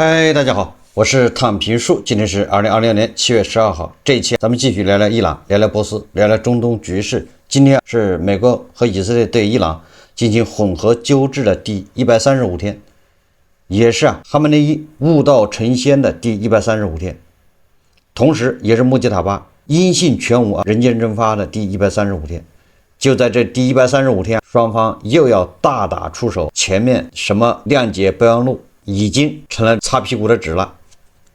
嗨，大家好，我是躺平树，今天是2026年7月12号。這一期咱們繼續聊聊伊朗，聊聊波斯，聊聊中東局勢。今天是美國和以色列對伊朗進行混合糾治的第135天，也是哈梅内伊悟道成仙的第135天，同時也是穆吉塔巴音信全无人间蒸发的第135天。就在這第135天，雙方又要大打出手，前面什麼諒解備忘錄已經成了擦屁股的紙了，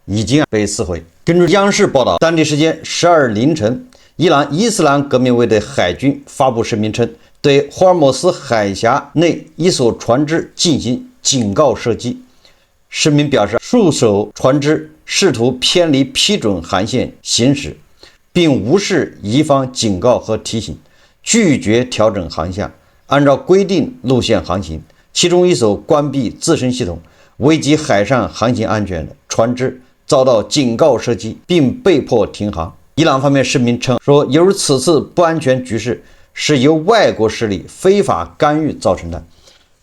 已經被撕毀。根據央視報道，當地時間12日凌晨，伊朗伊斯蘭革命衛隊海軍發布聲明稱，對霍爾木茲海峽內一艘船只進行警告射擊。聲明表示，數艘船只試圖偏離批准航線行駛，並無視伊方警告和提醒，拒絕調整航向，按照規定路線航行。其中一艘關閉自身系統，危及海上航行安全的船只遭到警告射擊，並被迫停航。伊朗方面聲明稱說，由於此次不安全局勢是由外國勢力非法干預造成的，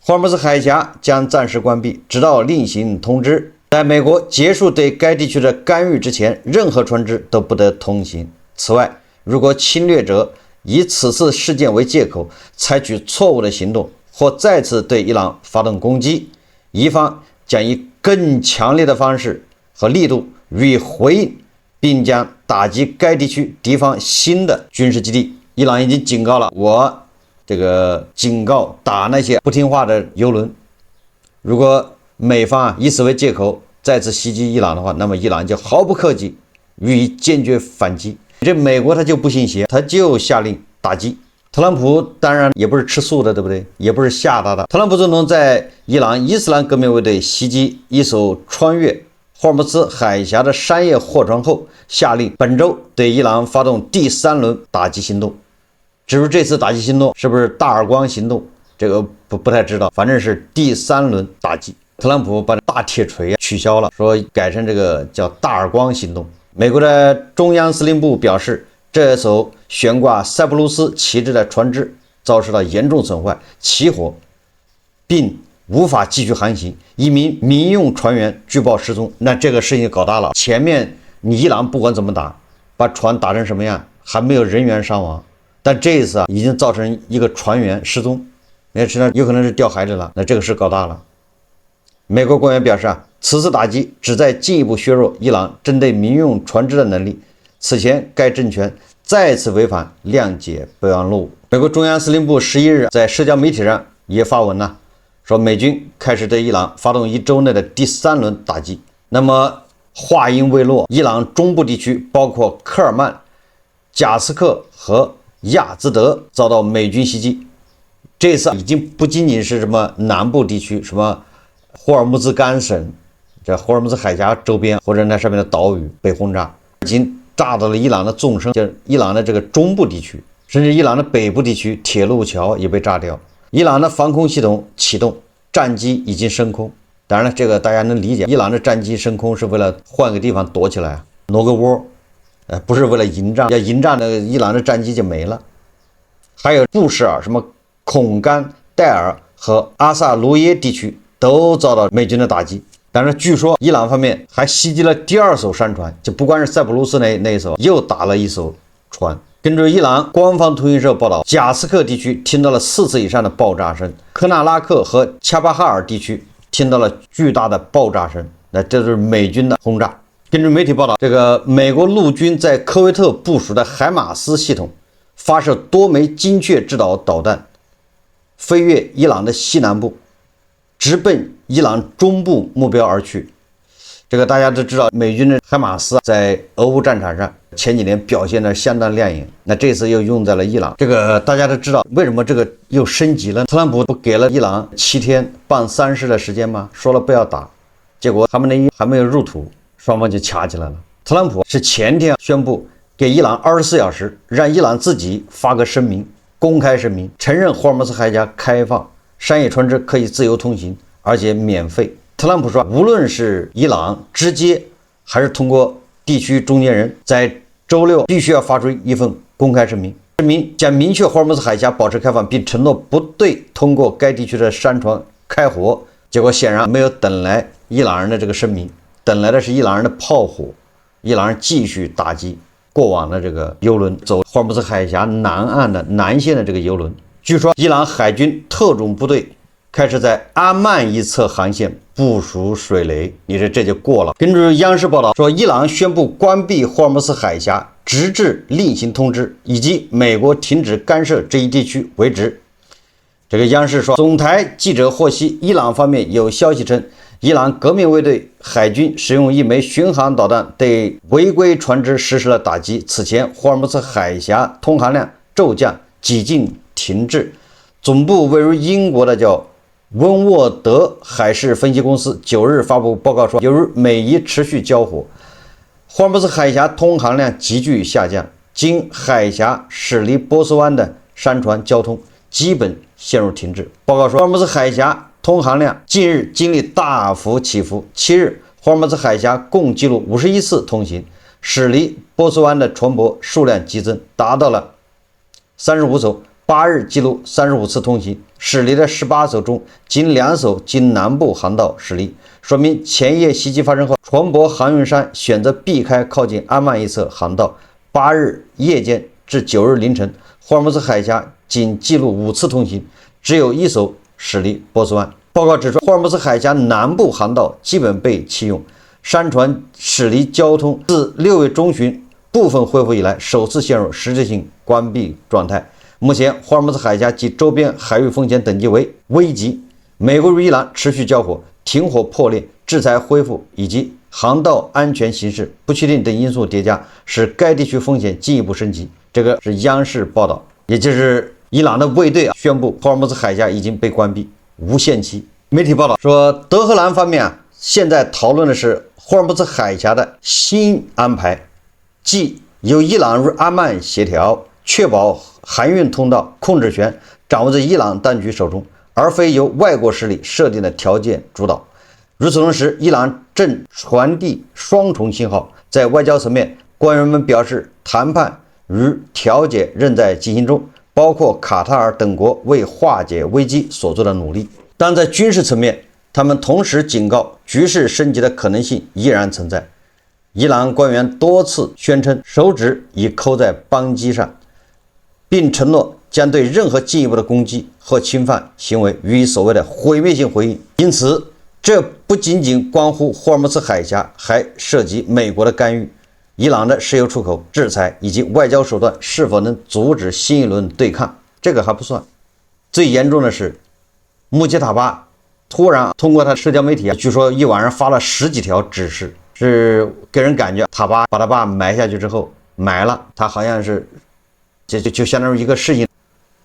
霍爾木茲海峽將暫時關閉，直到另行通知。在美國結束對該地區的干預之前，任何船只都不得通行。此外，如果侵略者以此次事件為借口，採取錯誤的行動，或再次對伊朗發動攻擊，伊方將以更強烈的方式和力度予以回應，並將打擊該地區敵方新的軍事基地。伊朗已經警告了我，警告打那些不聽話的油輪。如果美方以此為借口再次襲擊伊朗的話，那麼伊朗就毫不客氣予以堅決反擊。這美國他就不信邪，他就下令打擊。特朗普當然也不是吃素的，對不對？也不是嚇他的。特朗普總統在伊朗伊斯蘭革命衛隊襲擊一艘穿越霍爾木茲海峽的商業貨船後，下令本周對伊朗發動第3輪打擊行動。至於這次打擊行動是不是大耳光行動，這個不太知道，反正是第3輪打擊。特朗普把大鐵錘取消了，說改成這個叫大耳光行動。美國的中央司令部表示，這艘懸掛塞浦路斯旗幟的船只遭受到嚴重損壞、起火，並無法繼續航行。一名民用船員據報失蹤。那這個事情搞大了，前面你伊朗不管怎麼打，把船打成什麼樣，還沒有人員傷亡，但這一次已經造成一個船員失蹤，也知道有可能是掉海裡了。那這個事搞大了。美國官員表示此次打擊旨在進一步削弱伊朗針對民用船只的能力。此前，該政權再次違反諒解備忘錄。美國中央司令部11日在社交媒體上也發文了，說美軍開始對伊朗發動1周內的第3輪打擊。那麼話音未落，伊朗中部地區包括科爾曼、賈斯克和亞茲德遭到美軍襲擊。這次已經不僅僅是什麼南部地區，什麼霍爾木茲干省，這霍爾木茲海峽周邊或者那上面的島嶼被轟炸，已經炸到了伊朗的纵深，就是伊朗的這個中部地區，甚至伊朗的北部地區，鐵路橋也被炸掉。伊朗的防空系統啟動，戰機已經升空。當然了，這個大家能理解，伊朗的戰機升空是為了換個地方躲起來，挪個窩，不是為了迎戰。要迎戰的伊朗的戰機就沒了。還有布什爾、什麼孔甘、戴爾和阿薩盧耶地區都遭到美軍的打擊。但是據說伊朗方面還襲擊了第2艘商船，就不光是塞浦路斯那一艘，又打了一艘船。根據伊朗官方通讯社報道，賈斯克地區聽到了4次以上的爆炸聲，科纳拉克和恰巴哈爾地區聽到了巨大的爆炸聲。那這是美軍的轟炸。根據媒體報道，这個美國陸軍在科威特部署的海馬斯系統發射多枚精確制導導彈，飛越伊朗的西南部，直奔伊朗中部目標而去。這個大家都知道，美軍的海馬斯在俄烏戰場上前幾年表現得相當亮眼，那這次又用在了伊朗。這個大家都知道，為什麼這個又升級了？特朗普不給了伊朗7天辦喪事的時間嗎？說了不要打，結果他們的還沒有入土，雙方就掐起來了。特朗普是前天宣布給伊朗24小時，讓伊朗自己發個聲明，公開聲明，承認霍爾木茲海峽開放，商業船只可以自由通行，而且免費。特朗普說，無論是伊朗直接還是通過地區中間人，在周6必須要發出一份公開聲明，聲明將明確霍爾木茲海峽保持開放，並承諾不對通過該地區的商船開火。結果顯然沒有等來伊朗人的這個聲明，等來的是伊朗人的炮火，伊朗人繼續打擊過往的這個油輪，走霍爾木茲海峽南岸的南線的這個油輪。據說伊朗海軍特種部隊開始在阿曼一側航線部署水雷，你说這就過了。根據央视報道說，伊朗宣布關閉霍爾木茲海峽，直至另行通知以及美國停止干涉這一地區為止。這個央視說，總台記者獲悉，伊朗方面有消息稱，伊朗革命衛隊海軍使用一枚巡航導彈對違規船只實施了打擊。此前，霍爾木茲海峽通航量驟降，幾近停滯。總部位於英國的叫溫沃德海事分析公司9日發布報告說，由於美伊持續交火，霍爾木茲海峽通航量急劇下降，经海峡驶离波斯灣的商船交通基本陷入停滯。報告說，霍爾木茲海峽通航量近日經歷大幅起伏。7日，霍爾木茲海峽共記錄51次通行，駛離波斯灣的船舶數量激增，達到了35艘。8日記錄35次通行，駛離的18艘中，僅2艘經南部航道駛離，說明前夜襲擊發生後，船舶航運商選擇避開靠近阿曼一側航道。8日夜間至9日凌晨，霍爾木茲海峽僅記錄5次通行，只有1艘駛離波斯灣。報告指出，霍爾木茲海峽南部航道基本被棄用，商船駛離交通自6月中旬部分恢復以來，首次陷入實質性關閉狀態。目前，霍爾木茲海峽及周邊海域風險等級為危急。美國與伊朗持續交火，停火破裂，制裁恢復以及航道安全形勢不確定等因素疊加，使該地區風險進一步升級。這個是央視報道，也就是伊朗的衛隊宣布霍爾木茲海峽已經被關閉，無限期。媒體報道說，德黑蘭方面現在討論的是霍爾木茲海峽的新安排，即由伊朗與阿曼協調，確保航運通道控制權掌握在伊朗當局手中，而非由外國勢力設定的條件主導。與此同時，伊朗正傳遞雙重信號。在外交層面，官員們表示，談判與調解仍在進行中，包括卡塔爾等國為化解危機所做的努力。但在軍事層面，他們同時警告，局勢升級的可能性依然存在。伊朗官員多次宣稱，手指已扣在扳機上，並承諾將對任何進一步的攻擊和侵犯行為予以所謂的毀滅性回應。因此，這不僅僅關乎霍爾木茲海峽，還涉及美國的干預、伊朗的石油出口制裁以及外交手段是否能阻止新一輪對抗。這個還不算，最嚴重的是穆吉塔巴突然通過他社交媒體，據說一晚上發了10幾條指示，是給人感覺塔巴把他爸埋下去之後埋了，他好像是就相當於一個事情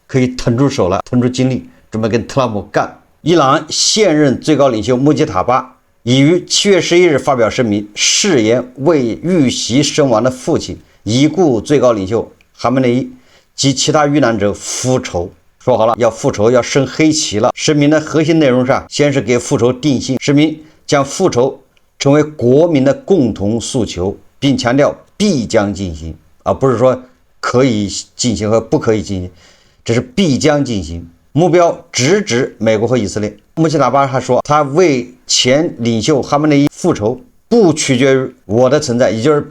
可以腾出手了，腾出精力準備跟特朗普幹。伊朗現任最高領袖穆吉塔巴已於7月11日發表聲明，誓言為遇襲身亡的父親、已故最高領袖哈梅內伊及其他遇難者復仇。說好了要復仇，要升黑旗了。聲明的核心內容上，先是給復仇定性，声明將復仇成為國民的共同訴求，並強調必將進行，而不是說可以進行和不可以進行，這是必將進行，目標直指美國和以色列。穆吉塔巴還說，他為前領袖哈梅内伊復仇不取決於我的存在，也就是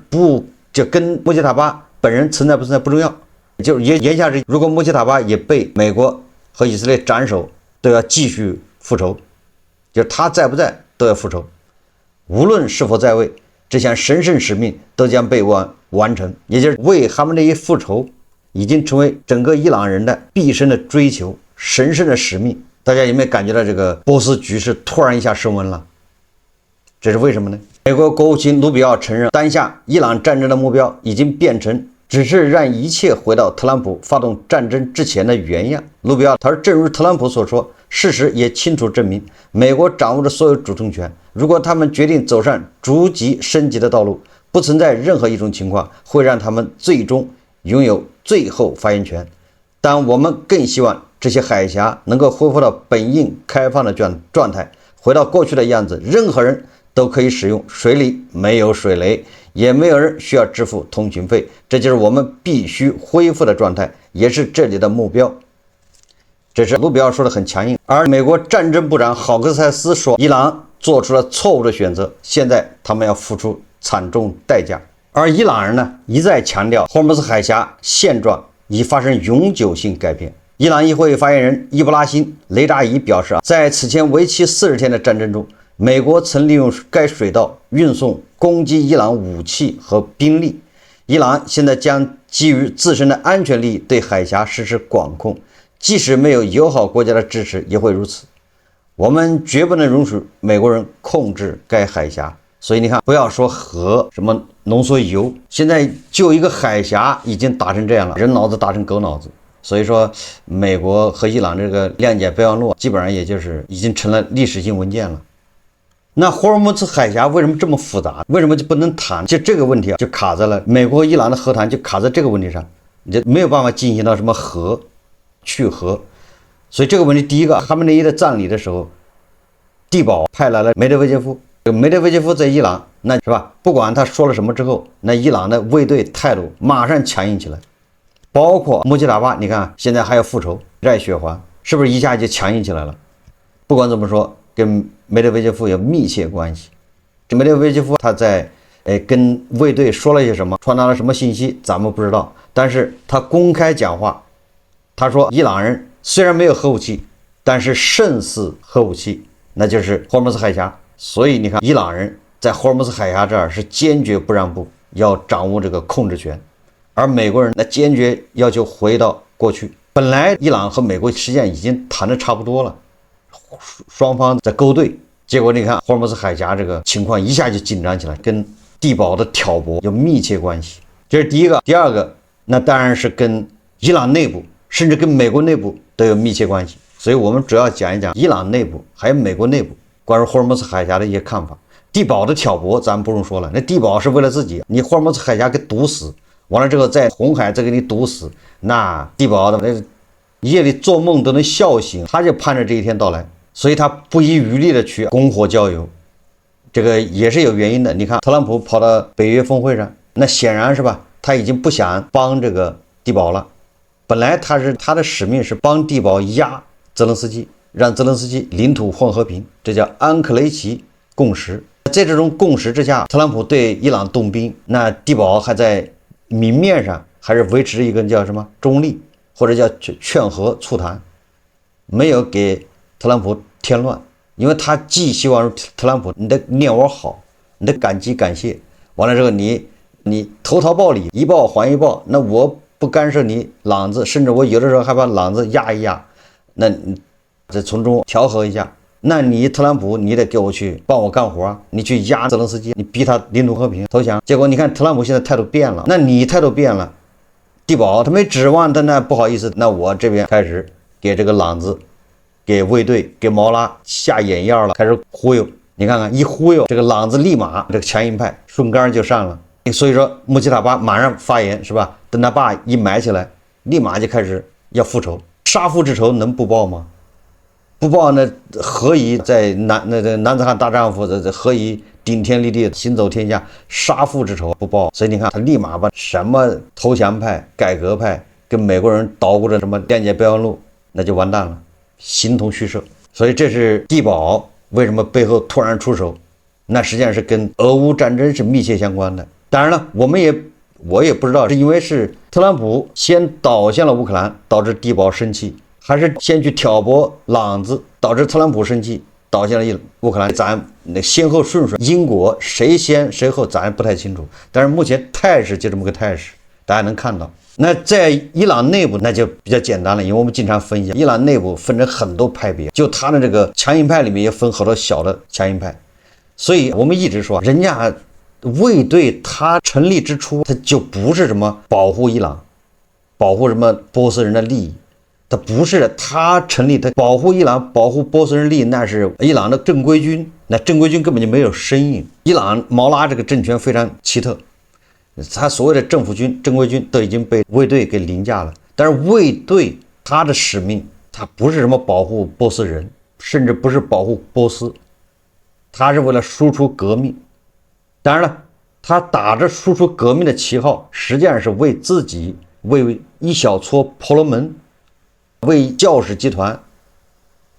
就跟穆吉塔巴本人存在不存在不重要，就言下之意，如果穆吉塔巴也被美国和以色列斩首，都要繼續復仇，就是他在不在都要復仇，無論是否在位，這項神聖使命都將被完成，也就是為哈梅內伊復仇已經成為整個伊朗人的畢生的追求，神聖的使命。大家有沒有感覺到這個波斯局勢突然一下升溫了？這是為什麼呢？美國國務卿盧比奧承認，當下伊朗戰爭的目標已經變成只是讓一切回到特朗普發動戰爭之前的原樣。盧比奧他說，正如特朗普所說，事實也清楚證明，美國掌握着所有主動權，如果他們決定走上逐級升級的道路，不存在任何一种情況會讓他們最終擁有最後發言權。但我們更希望這些海峽能夠恢復到本應開放的狀態，回到過去的樣子，任何人都可以使用，水裡沒有水雷，也沒有人需要支付通行費，這就是我們必須恢復的狀態，也是這裡的目標。這是盧比奧說的很強硬。而美國戰爭部長郝克塞斯說，伊朗做出了錯誤的選擇，現在他們要付出慘重代價。而伊朗人呢，一再強調霍爾木茲海峽現狀已發生永久性改變。伊朗議會發言人伊布拉辛·雷扎伊表示，在此前為期40天的戰爭中，美國曾利用該水道運送攻擊伊朗武器和兵力。伊朗現在將基於自身的安全利益對海峽實施管控，即使沒有友好國家的支持也會如此。我們絕不能容許美國人控制該海峽。所以你看，不要說核什麼濃縮鈾，現在就一個海峽已經打成這樣了，人腦子打成狗腦子。所以說，美國和伊朗這個諒解備忘錄基本上也就是已經成了歷史性文件了。那霍爾木茲海峽為什麼這麼複雜？為什麼就不能談？就這個問題啊，就卡在了美國和伊朗的和談，就卡在這個問題上，你就沒有辦法進行到什麼核去核。所以這個問題，第一個，哈梅內伊的葬禮的時候，地保派來了梅德韋傑夫。梅德韋傑夫在伊朗，那是吧？不管他說了什麼之後，那伊朗的衛隊態度馬上強硬起來。包括穆吉塔巴，你看現在還要復仇，賴雪環是不是一下就強硬起來了？不管怎麼說，跟梅德韋傑夫有密切關係。這梅德韋傑夫他在跟衛隊說了些什麼，傳達了什麼信息，咱們不知道。但是他公開講話，他說伊朗人雖然沒有核武器，但是勝似核武器，那就是霍爾木茲海峽。所以你看，伊朗人在霍爾木茲海峽這兒是堅決不讓步，要掌握這個控制權。而美國人那堅決要求回到過去。本來伊朗和美國實際上已經談得差不多了，雙方在勾兌，結果你看霍爾木茲海峽這個情況一下就緊張起來，跟地保的挑撥有密切關係。這是第一個。第二個，那當然是跟伊朗內部，甚至跟美國内部都有密切關係。所以我們主要講一講伊朗內部還有美國內部關於霍爾木茲海峽的一些看法。地保的挑撥咱們不用說了，那地保是為了自己，你霍爾木茲海峽給堵死，完了之後在紅海再給你堵死，那地保的夜裡做夢都能笑醒，他就盼着這一天到來，所以他不遺餘力的去拱火澆油，這個也是有原因的。你看特朗普跑到北約峰會上，那顯然是吧，他已經不想幫這個地保了。本來他的使命是幫地保壓澤连斯基，讓澤連斯基領土换和平，這叫安克雷奇共識。在这種共識之下，特朗普對伊朗動兵，那地保還在明面上還是維持一個叫什麼中立，或者叫勸和促談，沒有給特朗普添亂，因為他既希望特朗普你得念我好，你得感激感謝，完了之後你投桃報李，一報還一報，那我不干涉你朗子，甚至我有的時候還把朗子壓一壓，那再從中調和一下。那你特朗普你得給我去幫我幹活，你去壓澤連斯基，你逼他領土和平投降。結果你看特朗普現在態度變了，那你態度變了，地保他沒指望他，那不好意思，那我這邊開始給這個朗子，給衛隊，給毛拉下眼藥了，開始忽悠。你看看一忽悠，這個朗子立馬這個強硬派順杆就上了。所以說穆吉塔巴馬上發言是吧？等他爸一埋起來，立馬就開始要復仇，殺父之仇能不報嗎？不報那何以在男子漢大丈夫的何以頂天立地行走天下，殺父之仇不報。所以你看他立馬把什麼投降派改革派跟美國人捣鼓着什麼諒解備忘錄，那就完蛋了，形同虛設。所以這是地保為什麼背後突然出手，那實際上是跟俄烏戰爭是密切相關的。當然了，我也不知道是因為是特朗普先倒向了烏克蘭，導致地保生氣，還是先去挑撥朗子，導致特朗普生氣，倒向了烏克蘭。咱那先後順序因果誰先誰後咱不太清楚，但是目前態勢就這麼個態勢，大家能看到。那在伊朗內部那就比較簡單了，因為我們經常分析伊朗內部分成很多派別，就他的這個強硬派裡面也分好多小的強硬派，所以我們一直說人家衛隊他成立之初他就不是什麼保護伊朗，保護什麼波斯人的利益，他不是的，他成立他保護伊朗保護波斯人利益，那是伊朗的正規軍，那正規軍根本就沒有身影。伊朗毛拉這個政權非常奇特，他所謂的政府軍正規軍都已經被衛隊給凌駕了，但是衛隊他的使命他不是什麼保護波斯人，甚至不是保護波斯，他是為了輸出革命。當然了，他打着輸出革命的旗號，實際上是為自己，為一小撮婆羅门，為教士集團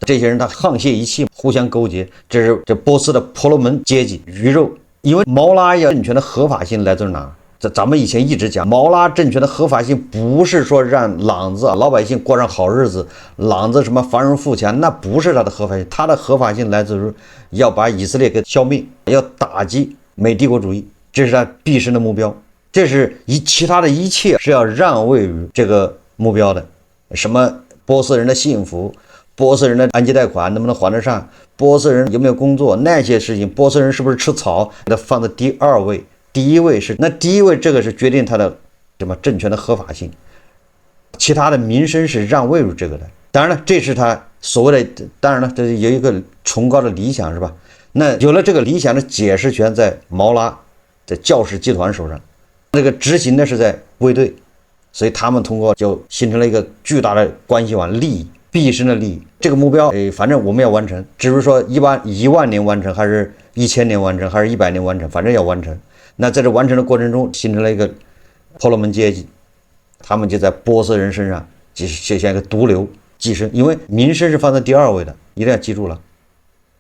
這些人他沆瀣一氣，互相勾結，這是這波斯的婆罗门階级鱼肉。因为毛拉政权的合法性来自哪？咱们以前一直讲，毛拉政权的合法性不是说让朗子老百姓过上好日子，朗子什么繁荣富强，那不是他的合法性。他的合法性来自于要把以色列给消灭，要打击美帝国主義，這是他畢生的目標。這是其他的一切是要讓位於這個目標的。什麼波斯人的幸福，波斯人的按揭貸款能不能還得上，波斯人有沒有工作，那些事情，波斯人是不是吃草，那放在第二位。第一位是這個是決定他的什麼政權的合法性，其他的民生是讓位於這個的。當然了，這是他所謂的，當然了，這有一個崇高的理想，是吧？那有了這個理想的解釋權在毛拉的教士集團手上，這個執行的是在衛隊，所以他們通過就形成了一個巨大的關係網，利益，畢生的利益。這個目標，反正我們要完成，至於說1萬年完成，還是1000年完成，還是100年完成，反正要完成。那在這完成的過程中，形成了一個婆羅門階級，他們就在波斯人身上就像一個毒瘤寄生，因為民生是放在第二位的，一定要記住了，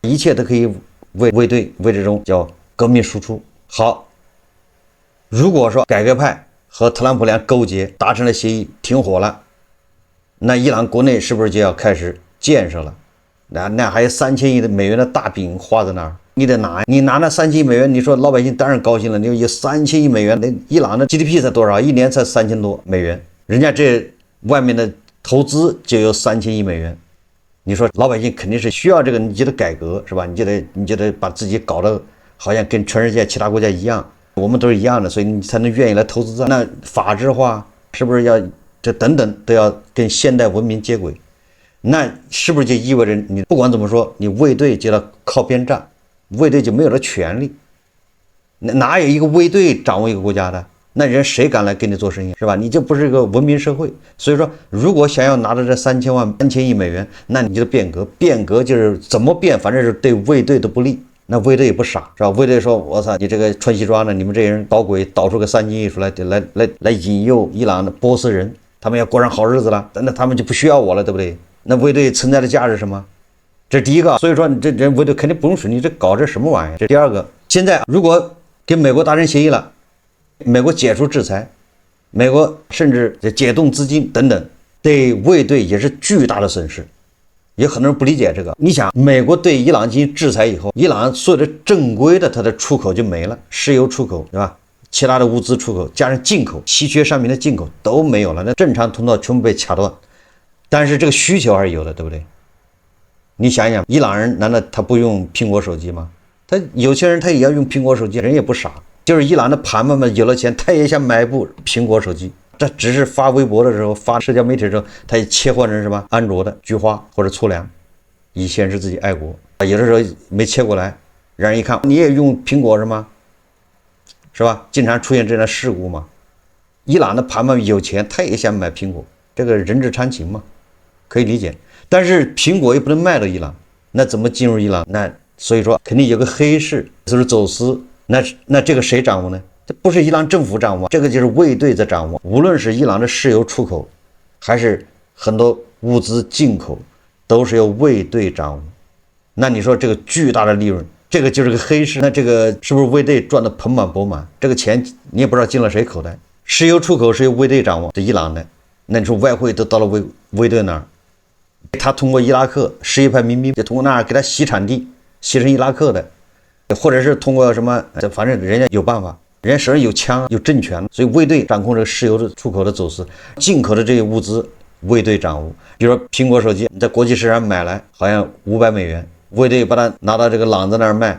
一切都可以為衛隊為這種叫革命輸出。好，如果說改革派和特朗普倆勾結達成了協議，停火了，那伊朗國內是不是就要開始建設了？那還有3000億的美元的大餅畫在那兒。你得拿，你拿那3000億美元，你說老百姓當然高興了。你有3000億美元，那伊朗的 GDP 才多少？一年才3000多美元，人家這外面的投資就有3000億美元。你說老百姓肯定是需要這個，你就得改革，是吧？你就得把自己搞得好像跟全世界其他國家一樣，我們都是一樣的，所以你才能願意來投資。那法治化是不是要這等等都要跟現代文明接軌？那是不是就意味着你不管怎麼說，你衛隊就要靠邊站？衛隊就沒有了權利，哪有一個衛隊掌握一個國家的？那人誰敢來跟你做生意，是吧？你就不是一個文明社會。所以說，如果想要拿着這3000億美元，那你就變革。變革就是怎麼變，反正是對衛隊都不利。那衛隊也不傻，是吧？衛隊說：“我操，你這個穿西裝的，你們這些人搞鬼，導出個3000億出來，來引誘伊朗的波斯人，他們要過上好日子了，那他們就不需要我了，對不對？那衛隊存在的價值是什麼？”這是第一個，所以說你這人衛隊肯定不用水，你這搞這什麼玩意兒？這第二個，現在如果跟美國達成協議了，美國解除制裁，美國甚至解凍資金等等，對衛隊也是巨大的損失。有很多人不理解這個，你想，美國對伊朗進行制裁以後，伊朗所有的正規的它的出口就沒了，石油出口對吧？其他的物資出口加上進口，稀缺商品的進口都沒有了，那正常通道全部被卡斷，但是這個需求還是有的，對不對？你想想，伊朗人難道他不用蘋果手機嗎？他有些人他也要用蘋果手機，人也不傻，就是伊朗的盤們們有了錢，他也想買一部蘋果手機，這只是發微博的時候，發社交媒體的時候，他也切換成什麼安卓的菊花或者粗糧，以顯示自己愛國。有的時候沒切過來，讓人一看你也用蘋果是嗎？是吧？經常出現這樣的事故嘛。伊朗的盤們有錢，他也想買蘋果，這個人之常情嘛，可以理解。但是蘋果又不能賣到伊朗，那怎麼進入伊朗？那所以說肯定有個黑市，就是走私。那這個誰掌握呢？這不是伊朗政府掌握，這個就是衛隊在掌握。無論是伊朗的石油出口，還是很多物資進口，都是由衛隊掌握。那你說這個巨大的利潤，這個就是個黑市。那這個是不是衛隊賺得盆滿缽滿？這個錢你也不知道進了誰口袋。石油出口是由衛隊掌握，這伊朗的。那你說外匯都到了衛隊那兒。他通過伊拉克什葉派民兵，就通過那兒給他洗產地，洗成伊拉克的，或者是通過什麼，反正人家有辦法，人家手上有槍有政權，所以衛隊掌控這個石油的出口的走私，進口的這些物資衛隊掌握。比如說蘋果手機，你在國際市場買來好像500美元，衛隊把它拿到這個朗子那兒賣，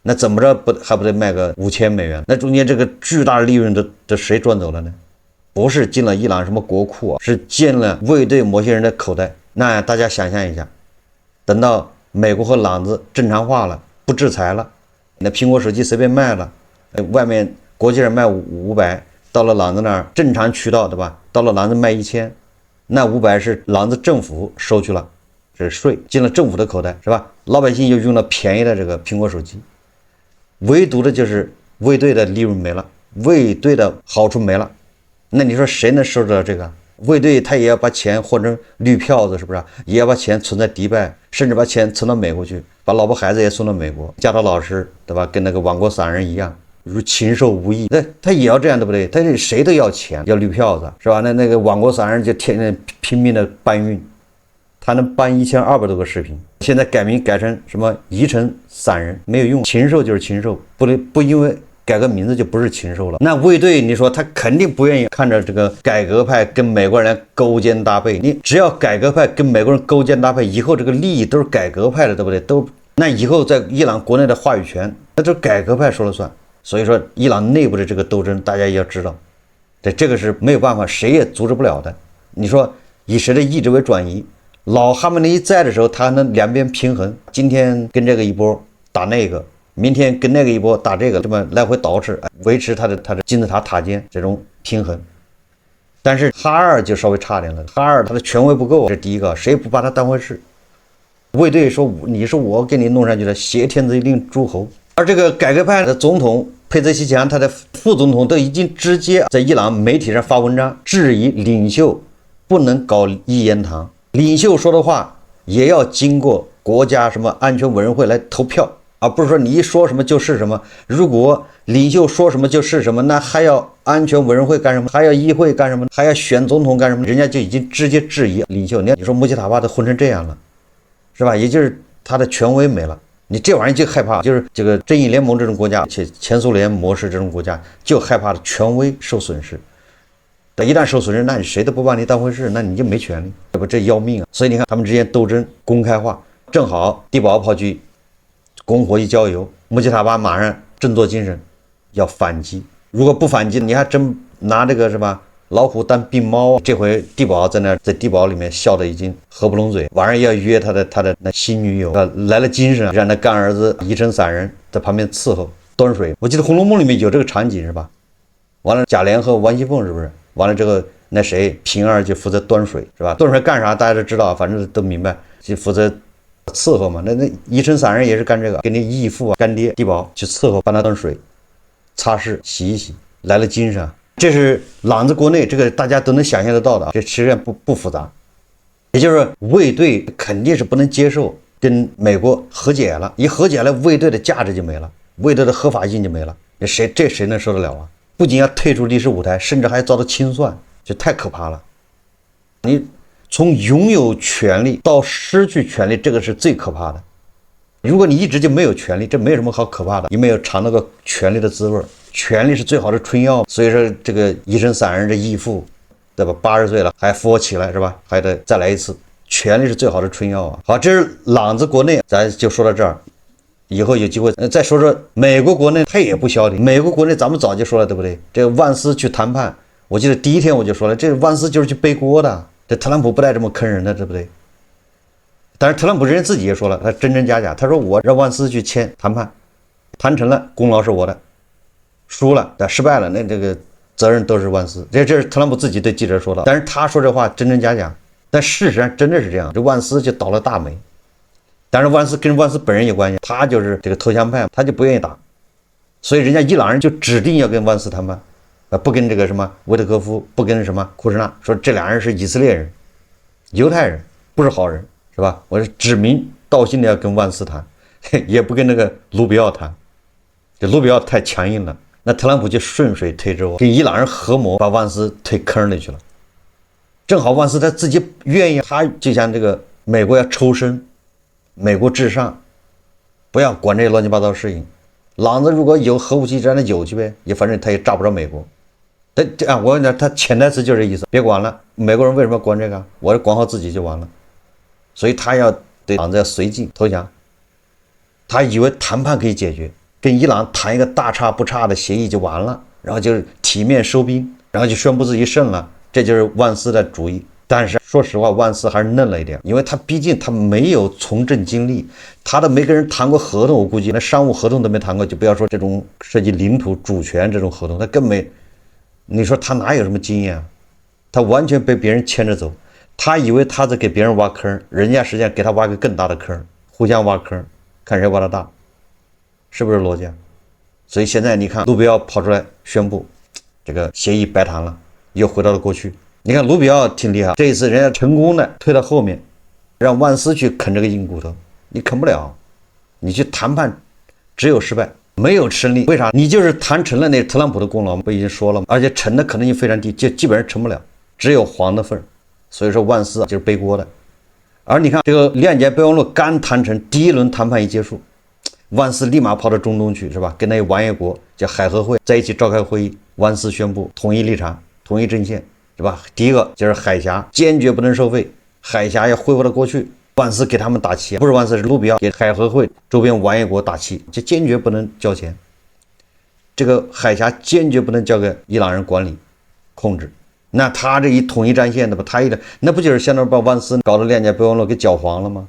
那怎麼着還不得賣個5000美元？那中間這個巨大的利潤都誰賺走了呢？不是進了伊朗什麼國庫啊，是進了衛隊某些人的口袋。那大家想象一下，等到美國和朗子正常化了，不制裁了，那蘋果手機隨便賣了，外面國際上賣500，到了朗子那兒正常渠道，對吧？到了朗子賣1000，那500是朗子政府收去了，這是稅進了政府的口袋，是吧？老百姓又用了便宜的這個蘋果手機，唯獨的就是衛隊的利潤沒了，衛隊的好處沒了。那你說誰能收得到這個？衛隊他也要把錢換成綠票子，是不是？也要把錢存在迪拜，甚至把錢存到美國去，把老婆孩子也送到美國，教导老師，对吧？跟那個亡國散人一樣，如禽兽無異。那他也要這樣，對不對？他誰都要錢，要綠票子，是吧？那個亡國散人就天天拼命的搬運，他能搬1200多個視頻。現在改名改成什麼宜城散人，沒有用，禽獸就是禽獸，不因為改個名字就不是禽獸了。那衛隊，你說他肯定不願意看着这個改革派跟美國人勾肩搭背。你只要改革派跟美國人勾肩搭背，以後這個利益都是改革派的，對不對？那以後在伊朗國內的話語權，那都是改革派說了算。所以說，伊朗內部的這個鬥爭，大家也要知道，這個是沒有辦法，誰也阻止不了的。你說以誰的意志為轉移？老哈梅内伊在的時候，他能兩邊平衡，今天跟這個一波打那個。明天跟那個一波打這個，這麼來回捯饬，維持他的金字塔塔尖這種平衡。但是哈二就稍微差點了，哈二他的權威不夠，這是第一個，誰也不把他當回事。衛隊說你是我給你弄上去的，挟天子以令諸侯。而這個改革派的總統佩澤西強，他的副總統都已經直接在伊朗媒體上發文章，質疑領袖不能搞一言堂，領袖說的話也要經過國家什麼安全委員會來投票。而不是說你一說什麼就是什麼，如果領袖說什麼就是什麼，那還要安全委員會幹什麼？還要議會幹什麼？還要選總統幹什麼？人家就已經直接質疑領袖。你說穆吉塔巴都混成這樣了，是吧？也就是他的權威沒了。你這玩意兒就害怕，就是這個正義聯盟這種國家，且前蘇聯模式這種國家，就害怕的權威受損失。但一旦受損失，那你誰都不把你當回事，那你就沒權利，这要命啊！所以你看他們之間鬥爭公開化，正好地保跑去拱火一澆油，穆吉塔巴馬上振作精神要反擊。如果不反擊，你還真拿這個是吧老虎當病貓。這回地保在地保裡面笑得已經合不攏嘴，晚上要約他的那新女友，來了精神，讓那乾兒子宜城散人在旁邊伺候端水。我記得《紅樓夢》裡面有這個場景是吧？完了賈璉和王熙鳳是不是？完了这個那誰平兒就負責端水是吧？端水幹啥大家都知道，反正都明白，就負責伺候嘛。那宜城散人也是幹這個，給那義父啊乾爹地保去伺候，幫他端水擦拭洗一洗，來了精神。這是朗子國內，這個大家都能想象得到的，這實際上不複雜。也就是說衛隊肯定是不能接受跟美國和解了，一和解了衛隊的價值就沒了，衛隊的合法性就沒了，誰能受得了啊？不僅要退出歷史舞台，甚至還遭到清算，這太可怕了。你從擁有權利到失去權利，這個是最可怕的。如果你一直就沒有權利，這沒有什麼好可怕的，你沒有嘗到個權利的滋味。權力是最好的春藥，所以說這個宜城散人這義父，對吧？80歲了還扶我起來是吧？還得再來一次，權力是最好的春藥啊。好，這是朗子國內，咱就說到這兒，以後有機會再說說美國國內，他也不消停。美國國內咱們早就說了，對不对？這個萬斯去談判，我記得第一天我就說了，這個萬斯就是去背鍋的，這特朗普不帶這麼坑人的，對不對？但是特朗普人家自己也說了，他真假，他說我讓萬斯去簽談判，谈成了功勞是我的。輸了，但失敗了，那這個責任都是萬斯。這是特朗普自己對記者說的，但是他說這話真假，但事實上真的是這樣。這萬斯就倒了大霉，但是萬斯跟萬斯本人有關係，他就是這個投降派，他就不願意打，所以人家伊朗人就指定要跟萬斯談判，不跟這個什麼維特科夫，不跟什麼庫什納，說這倆人是以色列人、猶太人，不是好人，是吧？我是指名道姓的要跟萬斯談，也不跟那個盧比奧談，這盧比奧太強硬了。那特朗普就順水推舟，跟伊朗人合謀，把萬斯推坑裡去了。正好萬斯他自己願意，他就像這個美國要抽身，美國至上，不要管這些亂七八糟事情。朗子如果有核武器，讓他有去唄，也反正他也炸不着美國。我跟你講，他潛台詞就是这意思，別管了，美國人為什麼管這個？我管好自己就完了。所以他要對朗子要绥靖投降，他以為談判可以解決。跟伊朗談一個大差不差的協議就完了，然後就是體面收兵，然後就宣布自己勝了，這就是萬斯的主意。但是說實話，萬斯還是嫩了一點，因為他畢竟他沒有從政經歷，他都沒跟人談過合同，我估計那商務合同都沒談過，就不要說這種涉及領土主權這種合同，他更沒。你說他哪有什麼經驗啊？他完全被別人牽着走，他以為他在給別人挖坑，人家實際上給他挖個更大的坑，互相挖坑，看誰挖得大。是不是邏輯啊？所以現在你看，盧比奧跑出來宣布，這個協議白談了，又回到了過去。你看卢比奧挺厲害，這一次人家成功的推到後面，讓萬斯去啃這個硬骨頭，你啃不了，你去談判只有失敗，沒有勝利。為啥？你就是談成了，那特朗普的功勞不已經說了嗎？而且成的可能性非常低，就基本上成不了，只有黃的份。所以說萬斯就是背鍋的。而你看這個諒解備忘錄剛談成，第一輪談判一結束，萬斯立馬跑到中東去，是吧？跟那個完顏國叫海合會在一起召開會議，萬斯宣布統一立場，統一陣線，是吧？第一個就是海峽堅決不能收費，海峽要恢復到過去。萬斯給他們打氣，不是萬斯，是盧比奧給海合會周邊完顏國打氣，就堅決不能交錢，這個海峽堅決不能交給伊朗人管理控制。那他這一統一戰線的吧，那不就是相當于把萬斯搞的諒解備忘錄給攪黃了嗎？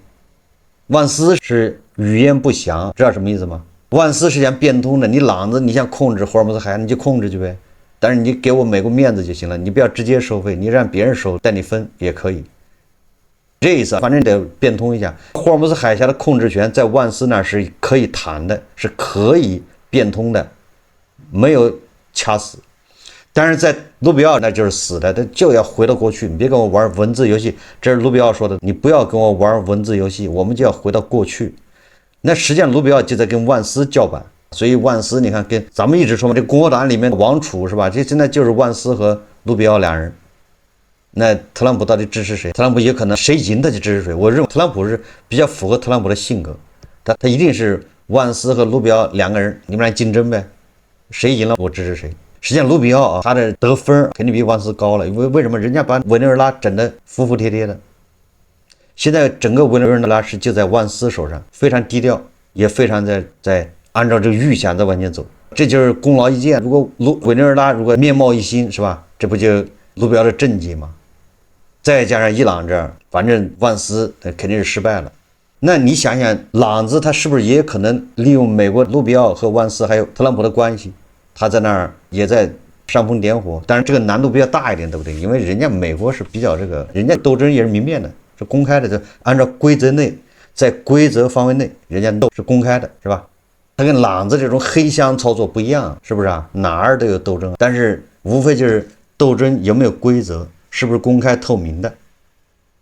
萬斯是語焉不詳，知道什麼意思嗎？萬斯是想變通的，你朗子你想控制霍爾木茲海峽，你就控制去唄，但是你給我美國面子就行了，你不要直接收費，你讓別人收，带你分也可以。這意思反正得變通一下，霍爾木茲海峽的控制權在萬斯那是可以談的，是可以變通的，沒有掐死。但是在盧比奧那就是死的，他就要回到過去，你別跟我玩文字遊戲，這是盧比奧說的，你不要跟我玩文字遊戲，我們就要回到過去。那實際上盧比奧就在跟萬斯叫板，所以萬斯你看跟咱們一直說嘛，這共和黨裡面王儲是吧？這現在就是萬斯和盧比奧兩人。那特朗普到底支持誰？特朗普也可能誰贏他就支持誰。我認為特朗普是比較符合特朗普的性格，他一定是萬斯和盧比奧兩個人，你們倆競爭唄，誰贏了我支持誰。實際上盧比奧他的得分肯定比萬斯高了，為什麼？人家把委內瑞拉整得服服帖帖的，現在整個委內瑞拉是就在萬斯手上，非常低調，也非常在按照這個預想在往前走，這就是功勞一件。如果委內瑞拉如果面貌一新，是吧？這不就盧比奧的政績嗎？再加上伊朗這兒，反正萬斯肯定是失敗了。那你想想，朗子他是不是也可能利用美国卢比奧和萬斯還有特朗普的關係，他在那兒也在煽風點火？但是這個難度比較大一點，对不對？因為人家美國是比較人家鬥爭也是明面的，是公開的，就按照規則内，在規則範圍內，人家鬥是公開的，是吧？他跟朗子這種黑箱操作不一樣，是不是啊？哪兒都有鬥爭，但是無非就是鬥爭有沒有規則。是不是公開透明的，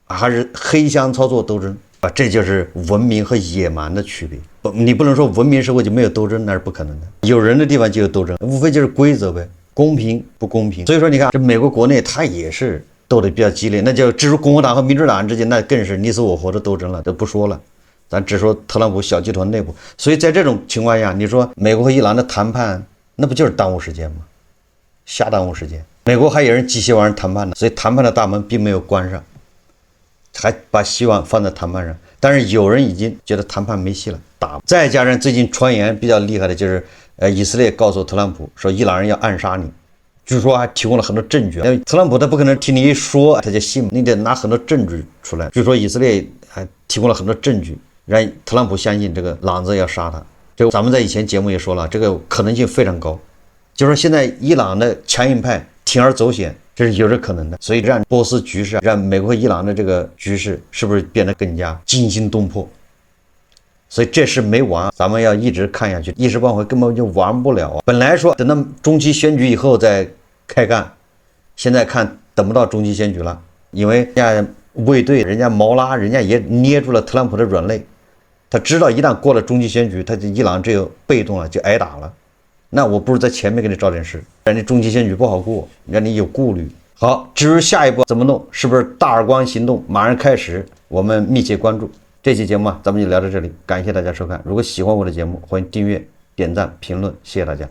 還是黑箱操作鬥爭啊？這就是文明和野蠻的區別。你不能說文明社會就沒有鬥爭，那是不可能的。有人的地方就有鬥爭，無非就是規則唄，公平不公平。所以說，你看這美國國內它也是鬥得比較激烈，那就至於共和黨和民主黨之間，那更是你死我活的鬥爭了，都不說了。咱只說特朗普小集團內部。所以在這種情況下，你說美國和伊朗的談判，那不就是耽誤時間嗎？瞎耽誤時間。美國還有人寄希望人談判呢，所以談判的大門並沒有關上，還把希望放在談判上。但是有人已經覺得談判沒戲了，打。再加上最近傳言比較厲害的就是，以色列告訴特朗普說伊朗人要暗殺你，據說還提供了很多證據。因為特朗普他不可能聽你一說他就信，你得拿很多證據出來。據說以色列還提供了很多證據，讓特朗普相信這個朗子要殺他。這咱們在以前節目也說了，這個可能性非常高。就是說現在伊朗的強硬派鋌而走險，這是有着可能的，所以讓波斯局勢，讓美國和伊朗的這個局勢是不是變得更加驚心动魄？所以這事沒完，咱們要一直看下去，一时半會根本就完不了。本來說等到中期選舉以後再開幹，現在看等不到中期選舉了，因為人家衛隊，人家毛拉，人家也捏住了特朗普的軟肋，他知道一旦過了中期選舉，他就伊朗只有被動了，就挨打了。那我不如在前面給你找點事，让你中期選舉不好過，讓你有顧慮。好，至於下一步怎麼弄，是不是大耳光行動馬上開始，我們密切關注。這期節目咱們就聊到這裡，感謝大家收看。如果喜歡我的節目，歡迎訂閱、點讚、評論，謝謝大家。